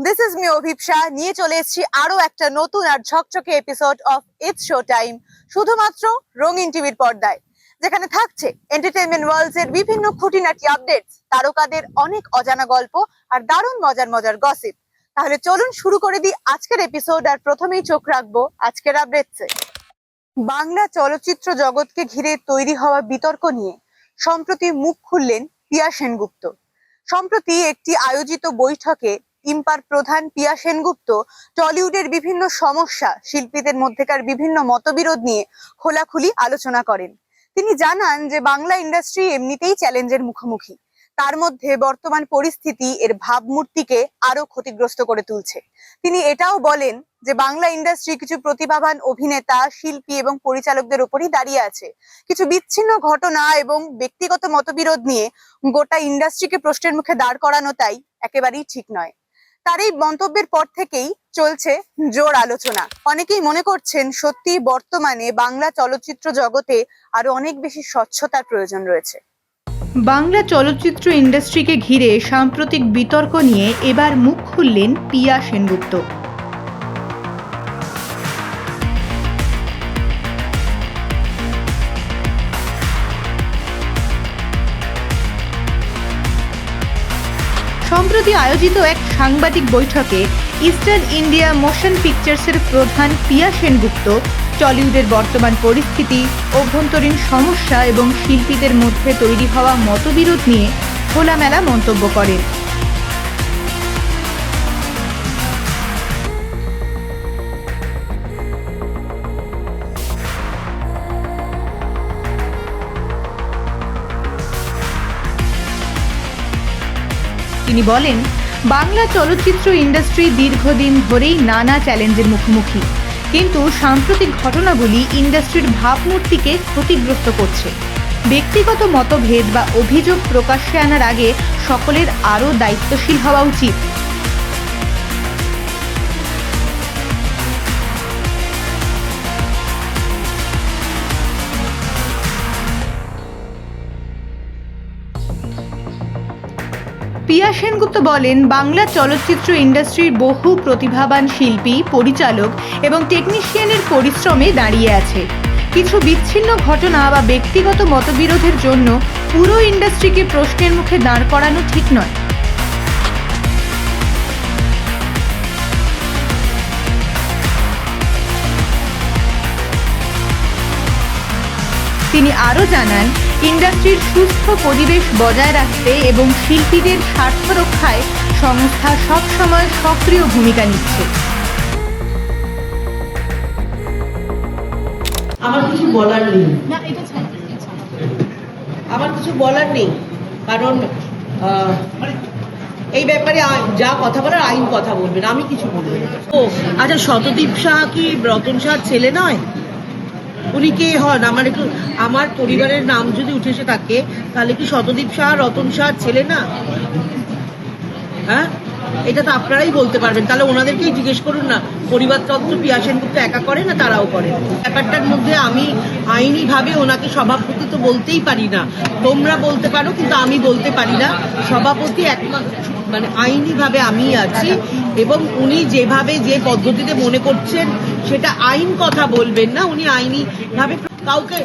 This is me অভিপসা নিয়ে চলে এসেছি আরো একটা নতুন আর ঝকঝকে episode of its show time, শুধুমাত্র রঙিন টিভির পর্দায়, যেখানে থাকছে এন্টারটেইনমেন্ট ওয়ার্ল্ডস এর বিভিন্ন খুঁটিনাটি আপডেটস, তারকাদের অনেক অজানা গল্প আর দারুণ মজার মজার গসিপ। তাহলে চলুন শুরু করে দিই আজকের এপিসোড, আর প্রথমেই চোখ রাখবো আজকের আপডেটসে। বাংলা চলচ্চিত্র জগৎকে ঘিরে তৈরি হওয়া বিতর্ক নিয়ে সম্প্রতি মুখ খুললেন পিয়া সেনগুপ্ত। সম্প্রতি একটি আয়োজিত বৈঠকে ইম্পার প্রধান পিয়া সেনগুপ্ত টলিউডের বিভিন্ন সমস্যা, শিল্পীদের মধ্যেকার বিভিন্ন মতবিরোধ নিয়ে খোলাখুলি আলোচনা করেন। তিনি জানান যে বাংলা ইন্ডাস্ট্রি এমনিতেই চ্যালেঞ্জের মুখোমুখি, তার মধ্যে বর্তমান পরিস্থিতি এর ভাবমূর্তিকে আরো ক্ষতিগ্রস্ত করে তুলছে। তিনি এটাও বলেন যে বাংলা ইন্ডাস্ট্রি কিছু প্রতিভাবান অভিনেতা, শিল্পী এবং পরিচালকদের উপরই দাঁড়িয়ে আছে। কিছু বিচ্ছিন্ন ঘটনা এবং ব্যক্তিগত মতবিরোধ নিয়ে গোটা ইন্ডাস্ট্রিকে প্রশ্নের মুখে দাঁড় করানো তাই একেবারেই ঠিক নয়। তার এই মন্তব্যের পর থেকেই চলছে জোর আলোচনা। অনেকেই মনে করছেন সত্যি বর্তমানে বাংলা চলচ্চিত্র জগতে আরো অনেক বেশি স্বচ্ছতার প্রয়োজন রয়েছে। বাংলা চলচ্চিত্র ইন্ডাস্ট্রিকে ঘিরে সাম্প্রতিক বিতর্ক নিয়ে এবার মুখ খুললেন পিয়া সেনগুপ্ত। সম্প্রতি আয়োজিত এক সাংবাদিক বৈঠকে ইস্টার্ন ইন্ডিয়া মোশন পিকচার্সের প্রধান পিয়া সেনগুপ্ত টলিউডের বর্তমান পরিস্থিতি, অভ্যন্তরীণ সমস্যা এবং শিল্পীদের মধ্যে তৈরি হওয়া মতবিরোধ নিয়ে খোলামেলা মন্তব্য করেন। তিনি বলেন, বাংলা চলচ্চিত্র ইন্ডাস্ট্রি দীর্ঘদিন ধরেই নানা চ্যালেঞ্জের মুখোমুখি, কিন্তু সাম্প্রতিক ঘটনাগুলি ইন্ডাস্ট্রির ভাবমূর্তিকে ক্ষতিগ্রস্ত করছে। ব্যক্তিগত মতভেদ বা অভিযোগ প্রকাশ্যে আনার আগে সকলের আরও দায়িত্বশীল হওয়া উচিত। পিয়া সেনগুপ্ত বলেন, বাংলা চলচ্চিত্র ইন্ডাস্ট্রির বহু প্রতিভাবান শিল্পী, পরিচালক এবং টেকনিশিয়ানের পরিশ্রমে দাঁড়িয়ে আছে। কিছু বিচ্ছিন্ন ঘটনা বা ব্যক্তিগত মতবিরোধের জন্য পুরো ইন্ডাস্ট্রিকে প্রশ্নের মুখে দাঁড় করানো ঠিক নয়। তিনি আরও জানান, ইন্ডাস্ট্রির সুস্থ পরিবেশ বজায় রাখতে এবং শিল্পীদের স্বার্থ রক্ষায় সংস্থা সবসময় সক্রিয় ভূমিকা নিচ্ছে। আমার কিছু বলার নেই, আমার কিছু বলার নেই, কারণ এই ব্যাপারে যা কথা বলার আইন কথা বলবেন, আমি কিছু বলবো না। ও আচ্ছা, শতদীপ শাহ কি রতন শাহর ছেলে নয়? উনি কে হন? আমার পরিবারের নাম যদি উঠে এসে থাকে, তাহলে কি শতদীপ শাহ রতন শাহর ছেলে না? হ্যাঁ, এটা তো আপনারাই বলতে পারবেন। তাহলে ওনাদেরকেই জিজ্ঞেস করুন না, পরিবারতন্ত্র পিয়া সেনগুপ্ত একা করে না তারাও করে? ব্যাপারটার মধ্যে আমি আইনিভাবে ওনাকে সভাপতি তো বলতেই পারি না, তোমরা বলতে পারো, কিন্তু আমি বলতে পারি না। সভাপতি একমাত্র মানে আইনিভাবে আমি আছি, এবং উনি যেভাবে যে পদ্ধতিতে মনে করছেন সেটা আইন কথা বলবেন না। উনি আইনিভাবে কাউকে,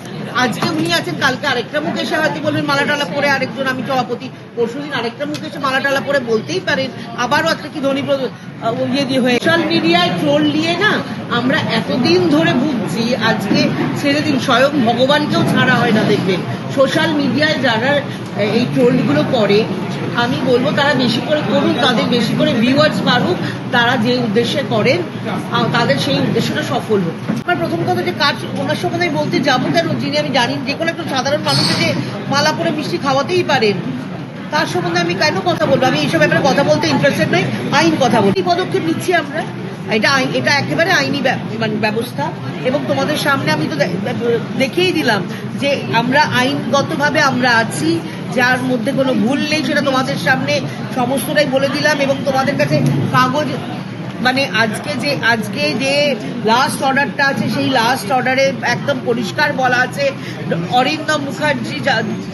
আজকে উনি আছেন, কালকে আরেকটা মুখ এসে হয়তো বলবেন মালাটালা পরে, আরেকজন আমি সভাপতি, পরশুদিন আরেকটা মুখ এসে মালাটালা পরে বলতেই পারেন। আবারও একটা কি ধনী ইয়ে দিয়ে হয়ে সোশ্যাল মিডিয়ায় ট্রোল নিয়ে না আমরা এতদিন ধরে ভুগছি, আজকে ছেড়ে দিন, স্বয়ং ভগবানকেও ছাড়া হয় না। দেখবেন সোশ্যাল মিডিয়ায় যারা এই ট্রোলগুলো করে, আমি বলবো তারা বেশি করে করুক, তাদের বেশি করে ভিউয়ার্স বাড়ুক, তারা যে উদ্দেশ্যে করেন তাদের সেই উদ্দেশ্যটা সফল হোক। আমার প্রথম কথা যে কাজ ওনার সম্বন্ধে আমি বলতে যাবো কেন, যিনি আমি জানি যে কোনো একটা সাধারণ মানুষকে যে মালা পরে মিষ্টি খাওয়াতেই পারেন, তার সম্বন্ধে আমি কেন কথা বলবো? আমি এইসব ব্যাপারে কথা বলতে ইন্টারেস্টেড নই, আইন কথা বলি। কি পদক্ষেপ নিচ্ছি আমরা, এটা একেবারে আইনি ব্যবস্থা, এবং তোমাদের সামনে আমি তো দেখিয়েই দিলাম যে আমরা আইনগতভাবে আমরা আছি, যার মধ্যে কোনো ভুল নেই, সেটা তোমাদের সামনে সমস্তটাই বলে দিলাম, এবং তোমাদের কাছে কাগজ মানে আজকে যে লাস্ট অর্ডারটা আছে সেই লাস্ট অর্ডারে একদম পরিষ্কার বলা আছে,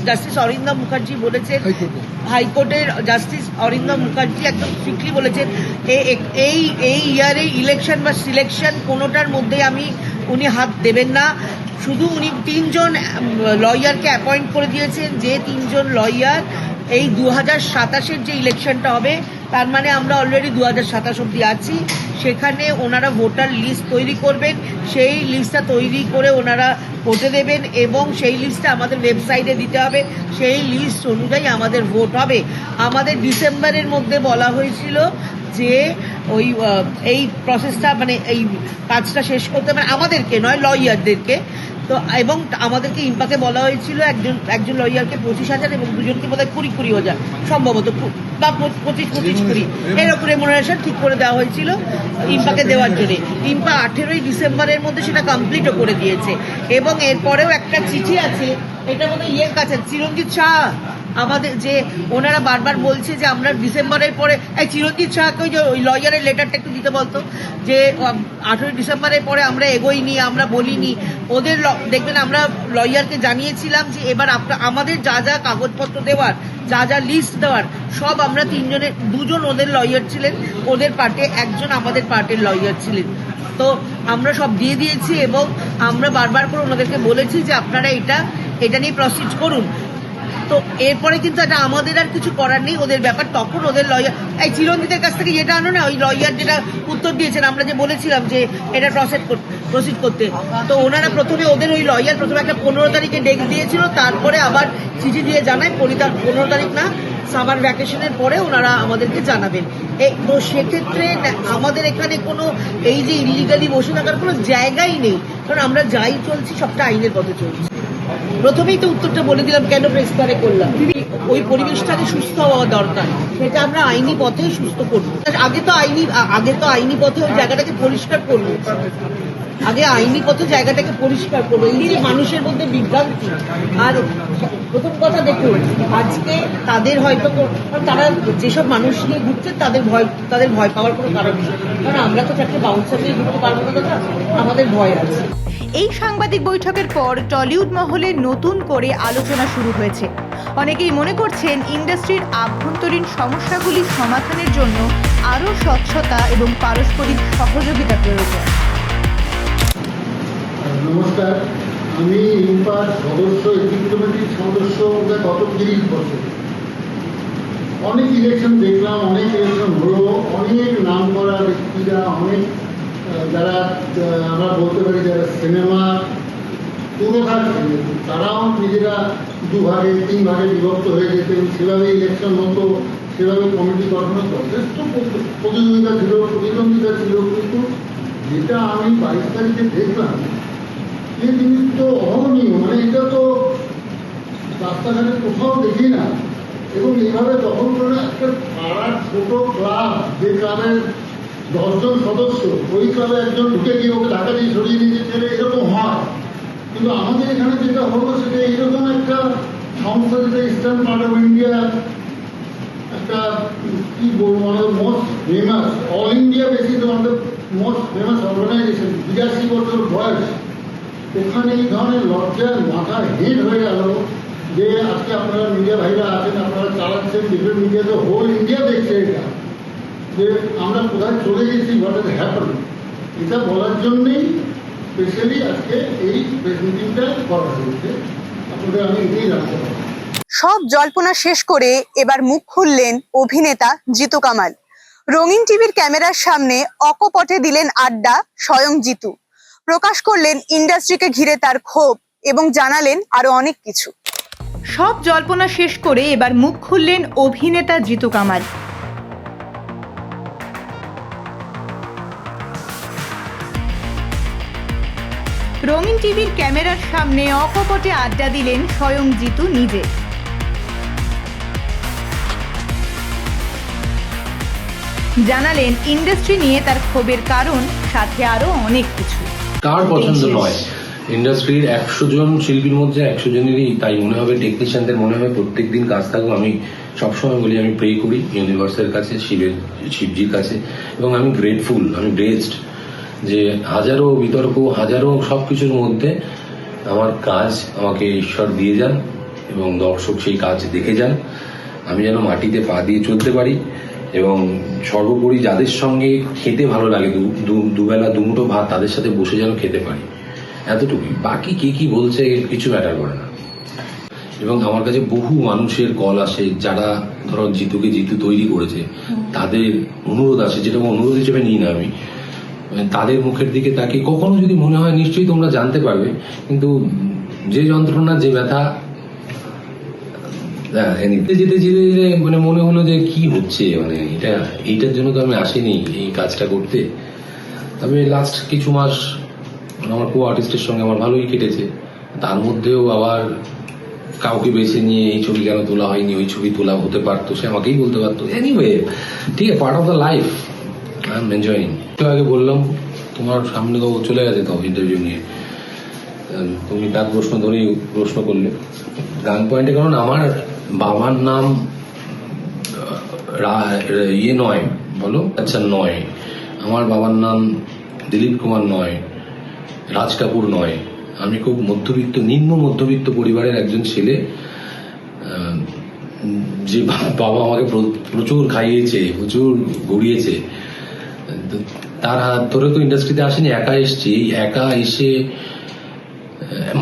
জাস্টিস অরিন্দম মুখার্জি বলেছেন, হাইকোর্টের জাস্টিস অরিন্দম মুখার্জি একদম স্ট্রিক্টলি বলেছেন এই ইয়ারে ইলেকশন বা সিলেকশন কোনোটার মধ্যে উনি হাত দেবেন না। শুধু উনি 3 জন লয়ারকে অ্যাপয়েন্ট করে দিয়েছেন, যে 3 জন লয়ার এই 2027-এর যে ইলেকশনটা হবে, তার মানে আমরা অলরেডি 2027 অব্দি আছি, সেখানে ওনারা ভোটার লিস্ট তৈরি করবেন, সেই লিস্টটা তৈরি করে ওনারা ভোটে দেবেন এবং সেই লিস্টটা আমাদের ওয়েবসাইটে দিতে হবে, সেই লিস্ট অনুযায়ী আমাদের ভোট হবে। আমাদের ডিসেম্বরের মধ্যে বলা হয়েছিল যে এই প্রসেসটা মানে এই কাজটা শেষ করতে, মানে আমাদেরকে নয়, লয়ারদেরকে। তো এবং আমাদেরকে ইম্পাকে বলা হয়েছিল একজন লয়ারকে 25,000 এবং দুজনকে বোধহয় 20,000 সম্ভবত, বা 25-20 এরকম রেমুনারেশন ঠিক করে দেওয়া হয়েছিল ইম্পাকে দেওয়ার জন্য। ইম্পা 18ই ডিসেম্বরের মধ্যে সেটা কমপ্লিটও করে দিয়েছে এবং এরপরেও একটা চিঠি আছে, এটা বোধহয় ইয়ের কাছে, চিরঞ্জিত শাহ আমাদের, যে ওনারা বারবার বলছে যে আমরা ডিসেম্বরের পরে, এই চিরঞ্জিত শাহকে ওই লয়ারের লেটারটা একটু দিতে বলতো, যে 18 ডিসেম্বরের পরে আমরা এগোইনি, আমরা বলিনি ওদের। দেখবেন আমরা লয়ারকে জানিয়েছিলাম যে এবার আমাদের যা যা কাগজপত্র দেওয়ার, যা যা লিস্ট দেওয়ার, সব আমরা 2জন ওদের লয়ার ছিলেন, ওদের পার্টে একজন আমাদের পার্টের লয়ার ছিলেন। তো আমরা সব দিয়ে দিয়েছি এবং আমরা বারবার করে ওনাদেরকে বলেছি যে আপনারা এটা নিয়ে প্রসিড করুন। তো এরপরে কিন্তু এটা আমাদের আর কিছু করার নেই, ওদের ব্যাপার। তখন ওদের লয়ার, এই চিরঞ্জিতের কাছ থেকে যেটা আনো না, ওই লয়ার যেটা উত্তর দিয়েছেন, আমরা যে বলেছিলাম যে এটা প্রসিড করতে, তো ওনারা প্রথমে ওদের ওই লয়ার প্রথমে একটা 15 তারিখে ডেট দিয়েছিল, তারপরে আবার চিঠি দিয়ে জানায় 15 তারিখ না, সামার ভ্যাকেশনের পরে ওনারা আমাদেরকে জানাবেন। তো সেক্ষেত্রে আমাদের এখানে কোনো এই যে ইলিগালি বসে থাকার কোনো জায়গাই নেই, কারণ আমরা যাই চলছি সবটা আইনের পথে চলছি। প্রথমেই তো উত্তরটা বলে দিলাম কেন প্রেস করে করলাম, ওই পরিবেশটাকে সুস্থ হওয়া দরকার, সেটা আমরা আইনি পথে সুস্থ করবো। আগে তো আইনি পথে ওই জায়গাটাকে পরিষ্কার করবো, আগে আইনি পথে জায়গাটাকে পরিষ্কার করবো। এই যে মানুষের মধ্যে বিভ্রান্তি, আর প্রথম কথা দেখুন, আজকে তাদের হয়তো, তারা যেসব মানুষ নিয়ে ঘুরছে তাদের ভয় পাওয়ার কোনো কারণ নেই, কারণ আমরা তো 4টে বাউন্সার নিয়ে ঘুরতে পারবো না, দাদা, আমাদের ভয় আছে। এই সাংবাদিক বৈঠকের পর টলিউড মহলে নতুন করে আলোচনা শুরু হয়েছে। অনেকেই মনে করছেন ইন্ডাস্ট্রির আভ্যন্তরীণ সমস্যাগুলি সমাধানের জন্য আরও স্বচ্ছতা এবং পারস্পরিক সহযোগিতা প্রয়োজন। নমস্কার, আমি ইম্পার সদস্য, এক্সিকিউটিভ কমিটির সদস্য গত 30 বছর। অনেক ইলেকশন দেখলাম, অনেক ইলেকশন হলো, অনেক নাম করা ব্যক্তিরা, অনেক যারা আমরা বলতে পারি যারা সিনেমা পুরোঘাট খেলেছেন, তারাও নিজেরা 2 ভাগে 3 ভাগে বিভক্ত হয়ে যেতেন, সেভাবে ইলেকশন হতো, সেভাবে কমিটি গঠন, যথেষ্ট প্রতিদ্বন্দ্বিতা ছিল। কিন্তু যেটা আমি 22 তারিখে দেখলাম, এই জিনিস তো অভাবনীয়, মানে এটা তো রাস্তাঘাটে কোথাও দেখি না। এবং এইভাবে দখল করে একটা পাড়ার ছোট ক্লাব, যে ক্লাবের 10 জন সদস্য, ওই ক্লাবে একজন ঢুকে গিয়ে ওকে ধাক্কা দিয়ে সরিয়ে নিয়ে যেতে, এরকম হয়। কিন্তু আমাদের এখানে যেটা হলো সেটা এইরকম একটা সংস্থা, যেটা ইস্টার্ন পার্ট অফ ইন্ডিয়া, একটা কি বলবো, আমাদের most famous, all India basis আমাদের মোস্ট ফেমাস অর্গানাইজেশন, 82 বছর বয়স, ওখানে এই ধরনের লজ্জার মাথা হেড হয়ে গেল যে আজকে আপনারা মিডিয়া ভাইরা আছেন, আপনারা চালাচ্ছেন, ডিফারেন্ট মিডিয়াতে হোল ইন্ডিয়া দেখছে এটা, যে আমরা কোথায় চলে গেছি, হোয়াট ইজ হ্যাপেন। এটা বলার জন্যেই স্পেশালি আজকে এই প্রেস মিটিংটা করা হয়েছে। আপনাদের আমি এটাই রাখতে পারি। সব জল্পনা শেষ করে এবার মুখ খুললেন অভিনেতা জিতু কামাল। রঙিন টিভির ক্যামেরার সামনে অকপটে দিলেন আড্ডা স্বয়ং জিতু। প্রকাশ করলেন ইন্ডাস্ট্রিকে ঘিরে তার ক্ষোভ এবং জানালেন আরো অনেক কিছু। সব জল্পনা শেষ করে এবার মুখ খুললেন অভিনেতা জিতু কামাল। রঙিন টিভির ক্যামেরার সামনে অকপটে আড্ডা দিলেন স্বয়ং জিতু নিজে। জানালেন ইন্ডাস্ট্রি নিয়ে তার ক্ষোভের কারণ, সাথে আরো অনেক কিছু। কার পছন্দ নয়, ইন্ডাস্ট্রির 100 জন শিল্পীর মধ্যে 100 জনেরই তাই মনে হবে, টেকনিশিয়ানদের মনে হবে প্রত্যেকদিন কাজ থাকবে। আমি সবসময় বলি আমি প্রে করি ইউনিভার্সের কাছে, শিবজির কাছে, এবং আমি গ্রেটফুল, আমি ব্লেসড যে হাজারো বিতর্ক, হাজারো সবকিছুর মধ্যে আমার কাজ আমাকে ঈশ্বর দিয়ে যান এবং দর্শক সেই কাজ দেখে যান। আমি যেন মাটিতে পা দিয়ে চলতে পারি এবং সর্বোপরি যাদের সঙ্গে খেতে ভালো লাগে, দুবেলা দুমুঠো ভাত তাদের সাথে বসে যেন খেতে পারি, এতটুকুই। বাকি কে কি বলছে কিছু ম্যাটার করে না। এবং আমার কাছে বহু মানুষের কল আসে যারা ধরো জিতু তৈরি করেছে, তাদের অনুরোধ আসে, যেটা অনুরোধ হিসেবে নিই না আমি, তাদের মুখের দিকে তাকিয়ে কখনো যদি মনে হয় নিশ্চয়ই তোমরা জানতে পারবে, কিন্তু যে যন্ত্রণা, যে ব্যথা, যেতে যেতে মানে মনে হলো যে কি হচ্ছে, মানে এইটার জন্য তো আমি আসিনি এই কাজটা করতে। তবে লাস্ট কিছু মাস আমার কো আর্টিস্টের সঙ্গে আমার ভালোই কেটেছে। তার মধ্যেও আবার কাউকে বেছে নিয়ে এই ছবি কেন তোলা হয়নি, ওই ছবি তোলা হতে পারতো, সে আমাকেই বলতে পারতো। এনিওয়ে, ঠিক আছে, part of the life, I am enjoying. একটু আগে বললাম তোমার সামনে তো চলে গেছে তো ইন্টারভিউ নিয়ে, তুমি তার প্রশ্ন ধরেই প্রশ্ন করলে গান পয়েন্টে, কারণ আমার বাবার নাম ইয়ে নয়, বলো আচ্ছা, নয়, আমার বাবার নাম দিলীপ কুমার নয়, রাজ কাপুর নয়। আমি খুব মধ্যবিত্ত, নিম্ন মধ্যবিত্ত পরিবারের একজন ছেলে, যে বাবা আমাকে প্রচুর খাইয়েছে, প্রচুর ঘুরিয়েছে। তার হাত ধরে তো ইন্ডাস্ট্রিতে আসেনি, একা এসছি। একা এসে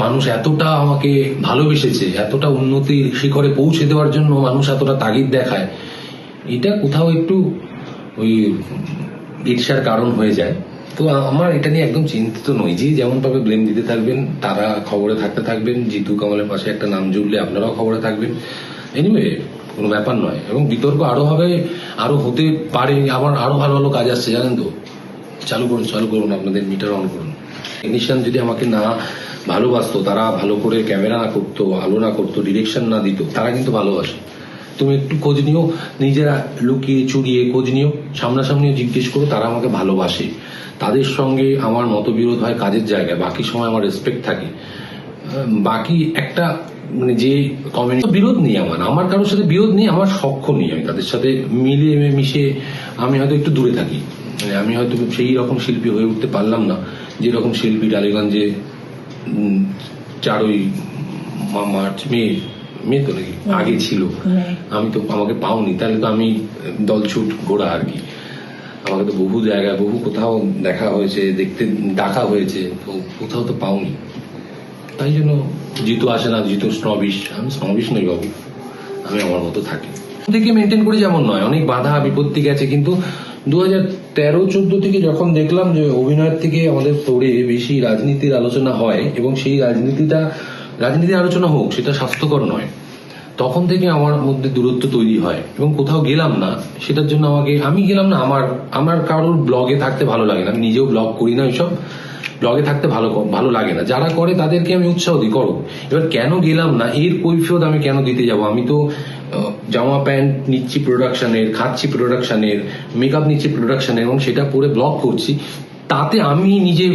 মানুষ এতটা আমাকে ভালোবেসেছে, এতটা উন্নতির শিখরে পৌঁছে দেওয়ার জন্য মানুষ এতটা তাগিদ দেখায়, এটা কোথাও একটু ওই ঈর্ষার কারণ হয়ে যায়। তো আমার এটা নিয়ে একদম চিন্তিত নই। যে যেমন ভাবে ব্লেম দিতে থাকবেন, তারা খবরে থাকতে থাকবেন। জিতু কামালের পাশে একটা নাম জুড়লে আপনারাও খবরে থাকবেন। এনিওয়ে, কোনো ব্যাপার নয়। এবং বিতর্ক আরো হবে, আরো হতে পারে। আমার আরো ভালো ভালো কাজ আসছে, জানেন তো। চালু করুন, আপনাদের মিটার অন করুন। টেকনিশিয়ান যদি আমাকে না ভালোবাসতো, তারা ভালো করে ক্যামেরা না করতো, আলো না করতো, ডিরেকশন না দিত, তারা কিন্তু ভালোবাসে। তুমি একটু খোঁজ নিও, নিজেরা লুকিয়ে চুরিয়ে খোঁজ নিও, সামনাসামনিও জিজ্ঞেস করো, তারা আমাকে ভালোবাসে। তাদের সঙ্গে আমার মতবিরোধ হয় কাজের জায়গায়, বাকি সময় আমার রেসপেক্ট থাকে। বাকি একটা মানে যে কমিউনিটি, বিরোধ নেই আমার কারোর সাথে বিরোধ নেই, আমার সখ্য নেই। আমি তাদের সাথে মিলে মিশে আমি হয়তো একটু দূরে থাকি, আমি হয়তো সেই রকম শিল্পী হয়ে উঠতে পারলাম না যেরকম শিল্পী টালিগঞ্জে 4ই মার্চ মে তো নাকি আগে ছিল। আমি তো, আমাকে পাওনি, তাহলে তো আমি দলছুট ঘোরা আর কি। আমাকে তো বহু জায়গায়, বহু কোথাও দেখা হয়েছে, দেখতে ডাকা হয়েছে, তো কোথাও তো পাওনি। তাই জন্য জিতু আসে না, জিতু স্নবিশ। আমি স্নবিশ নই বাবু, আমি আমার মতো থাকি। থেকে মেনটেন করে যেমন নয়, অনেক বাধা বিপত্তি গেছে, কিন্তু 2013-14 থেকে যখন দেখলাম যে অভিনয়ের থেকে আমাদের ফ্লোরে বেশি রাজনীতির আলোচনা হয়, এবং সেই রাজনীতির আলোচনা হোক, সেটা স্বাস্থ্যকর নয়, তখন থেকে আমার মধ্যে দূরত্ব তৈরি হয়। এবং কোথাও গেলাম না, সেটার জন্য আমি গেলাম না। আমার কারোর ব্লগে থাকতে ভালো লাগে না, আমি নিজেও ব্লগ করি না, এসব ব্লগে থাকতে ভালো লাগে না। যারা করে তাদেরকে আমি উৎসাহ দিই, করো। এবার কেন গেলাম না, এর কৈফিয়ত আমি কেন দিতে যাব? আমি তো জামা প্যান্ট নিচ্ছি প্রোডাকশনের, খাচ্ছি প্রোডাকশনের, মেকআপ নিচ্ছি প্রোডাকশনের, এবং সেটা পরে ব্লগ করছি। তাতে আমি নিজে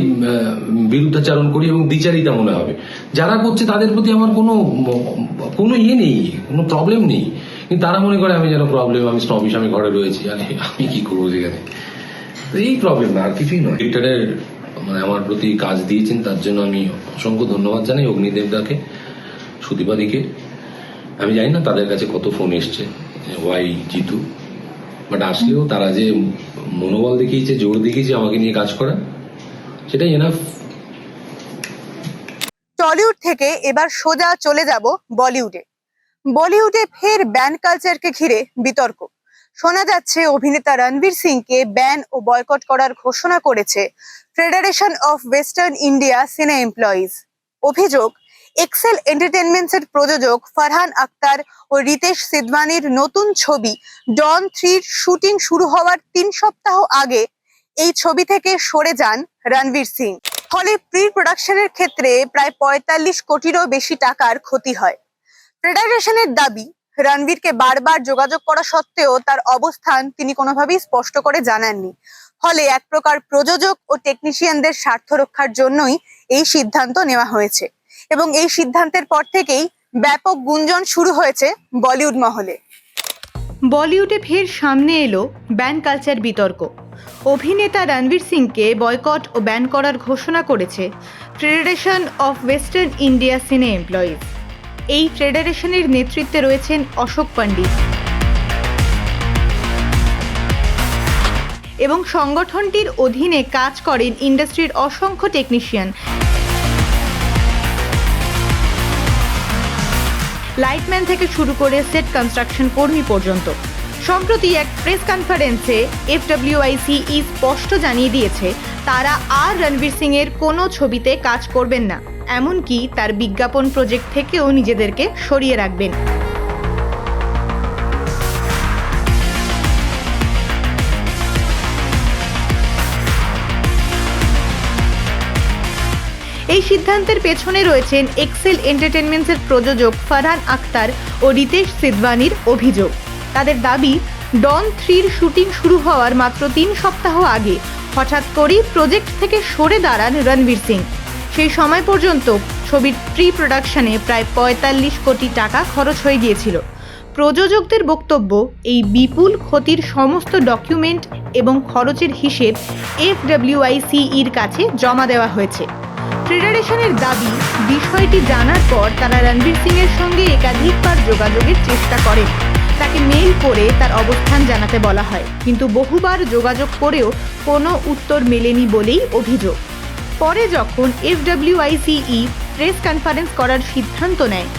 বিরুদ্ধাচারণ করি এবং দ্বিচারিতা মনে হবে। যারা করছে তাদের প্রতি আমার কোনো ইয়ে নেই, কোনো প্রবলেম নেই, কিন্তু তারা মনে করে আমি যেন প্রবলেম, আমি স্নবিশ, আমি ঘরে রয়েছি, আমি কি করবো সেখানে। এই প্রবলেম না, আর কিছুই নয়। এডিটরের মানে আমার প্রতি কাজ দিয়েছেন, তার জন্য আমি অসংখ্য ধন্যবাদ জানাই। অগ্নিদেবদাকে, সুদীপাদিকে। আমি জানি না তাদের কাছে কত ফোন এসছে, ওয়াই জিতু, বাট আসলেও তারা যে মনোবল দেখিয়েছে, জোর দেখিয়েছে আমাকে নিয়ে কাজ করা, সেটাই এনাফ। টলিউড থেকে এবার সোজা চলে যাব বলিউডে। বলিউডে ফের ব্যান কালচারকে ঘিরে বিতর্ক। শোনা যাচ্ছে অভিনেতা রণবীর সিংকে ব্যান ও বয়কট করার ঘোষণা করেছে ফেডারেশন অফ ওয়েস্টার্ন ইন্ডিয়া সিনে এমপ্লয়িজ। অভিযোগ, এক্সেল এন্টারটেনমেন্টস এর প্রযোজক ফারহান আক্তার ও রিতেশ সিধওয়ানির নতুন ছবি ডন 3-র শুটিং শুরু হওয়ার 3 সপ্তাহ আগে এই ছবি থেকে সরে যান রণবীর সিং। ফলে প্রি প্রোডাকশনের ক্ষেত্রে প্রায় 45 কোটিরও বেশি টাকার ক্ষতি হয়। ফেডারেশনের দাবি, রণবীরকে বারবার যোগাযোগ করা সত্ত্বেও তার অবস্থান তিনি কোনোভাবেই স্পষ্ট করে জানাননি। ফলে এক প্রকার প্রযোজক ও টেকনিশিয়ানদের স্বার্থ রক্ষার জন্যই এই সিদ্ধান্ত নেওয়া হয়েছে এবং এই সিদ্ধান্তের পর থেকেই ব্যাপক গুঞ্জন শুরু হয়েছে বলিউড মহলে। বলিউডে ফের সামনে এলো ব্যান কালচার বিতর্ক। অভিনেতা রণবীর সিংকে বয়কট ও ব্যান করার ঘোষণা করেছে ফেডারেশন অফ ওয়েস্টার্ন ইন্ডিয়া সিনে এমপ্লয়িজ। এই ফেডারেশনের নেতৃত্বে রয়েছেন অশোক পণ্ডিত এবং সংগঠনটির অধীনে কাজ করেন ইন্ডাস্ট্রির অসংখ্য টেকনিশিয়ান, লাইটম্যান থেকে শুরু করে সেট কনস্ট্রাকশন কর্মী পর্যন্ত। সম্প্রতি এক প্রেস কনফারেন্সে FWICE স্পষ্ট জানিয়ে দিয়েছে তারা আর রণবীর সিং এর কোনো ছবিতে কাজ করবেন না, এমনকি তার বিজ্ঞাপন প্রজেক্ট থেকেও নিজেদেরকে সরিয়ে রাখবেন। এই সিদ্ধান্তের পেছনে রয়েছেন এক্সেল এন্টারটেনমেন্টসের প্রযোজক ফারহান আখতার ও রিতেশ সিদওয়ানির অভিযোগ। তাদের দাবি, ডন 3-র শুটিং শুরু হওয়ার মাত্র 3 সপ্তাহ আগে হঠাৎ করেই প্রজেক্ট থেকে সরে দাঁড়ান রণবীর সিং। সেই সময় পর্যন্ত ছবির প্রি প্রোডাকশনে প্রায় 45 কোটি টাকা খরচ হয়ে গিয়েছিল। প্রযোজকদের বক্তব্য, এই বিপুল ক্ষতির সমস্ত ডকুমেন্ট এবং খরচের হিসেব FWICEর কাছে জমা দেওয়া হয়েছে। ফেডারেশনের দাবি, বিষয়টি জানার পর তারা রণবীর সিং এর সঙ্গে একাধিকবার যোগাযোগের চেষ্টা করেন। তাকে মেইল করে তার অবস্থান জানাতে বলা হয়, কিন্তু বহুবার যোগাযোগ করেও কোনো উত্তর মেলেনি বলেই অভিযোগ। পরে যখন FWICE প্রেস কনফারেন্স করার সিদ্ধান্ত নেয়,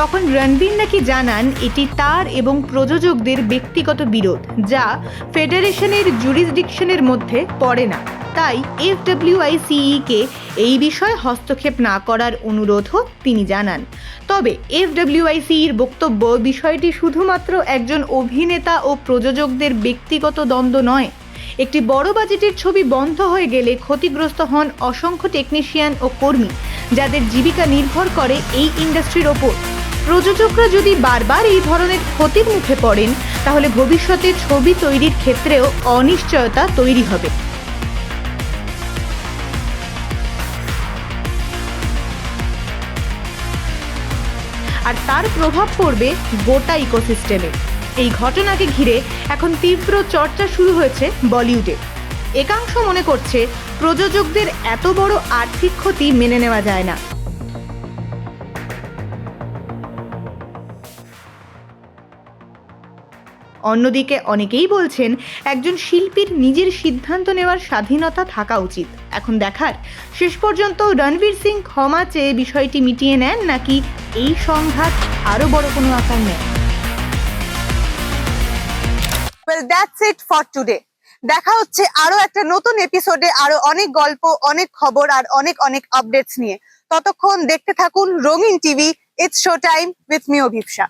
তখন রণবীর নাকি জানান এটি তার এবং প্রযোজকদের ব্যক্তিগত বিরোধ, যা ফেডারেশনের জুরিসডিকশনের মধ্যে পড়ে না। তাই FWICE-কে এই বিষয়ে হস্তক্ষেপ না করার অনুরোধও তিনি জানান। তবে FWICE-র বক্তব্য, বিষয়টি শুধুমাত্র একজন অভিনেতা ও প্রযোজকদের ব্যক্তিগত দ্বন্দ্ব নয়। একটি বড় বাজেটের ছবি বন্ধ হয়ে গেলে ক্ষতিগ্রস্ত হন অসংখ্য টেকনিশিয়ান ও কর্মী, যাদের জীবিকা নির্ভর করে এই ইন্ডাস্ট্রির ওপর। প্রযোজকরা যদি বারবার এই ধরনের ক্ষতির মুখে পড়েন, তাহলে ভবিষ্যতে ছবি তৈরির ক্ষেত্রেও অনিশ্চয়তা তৈরি হবে। আর তার প্রভাব পড়বে গোটা ইকোসিস্টেমে। এই ঘটনাকে ঘিরে এখন তীব্র চর্চা শুরু হয়েছে বলিউডে। একাংশ মনে করছে প্রযোজকদের এত বড় আর্থিক ক্ষতি মেনে নেওয়া যায় না। অন্যদিকে অনেকেই বলছেন একজন শিল্পীর নিজের সিদ্ধান্ত নেওয়ার স্বাধীনতা থাকা উচিত। এখন দেখার, শেষ পর্যন্ত রণবীর সিং ক্ষমা চেয়ে বিষয়টি মিটিয়ে নেন নাকি এই সংঘাত আরো বড় কোনো আকার নেয়। Well, that's it for today. দেখা হচ্ছে আরো একটা নতুন এপিসোডে, আরো অনেক গল্প, অনেক খবর আর অনেক অনেক আপডেটস নিয়ে। ততক্ষণ দেখতে থাকুন রঙিন TV. It's show time with me অভিপ্সা।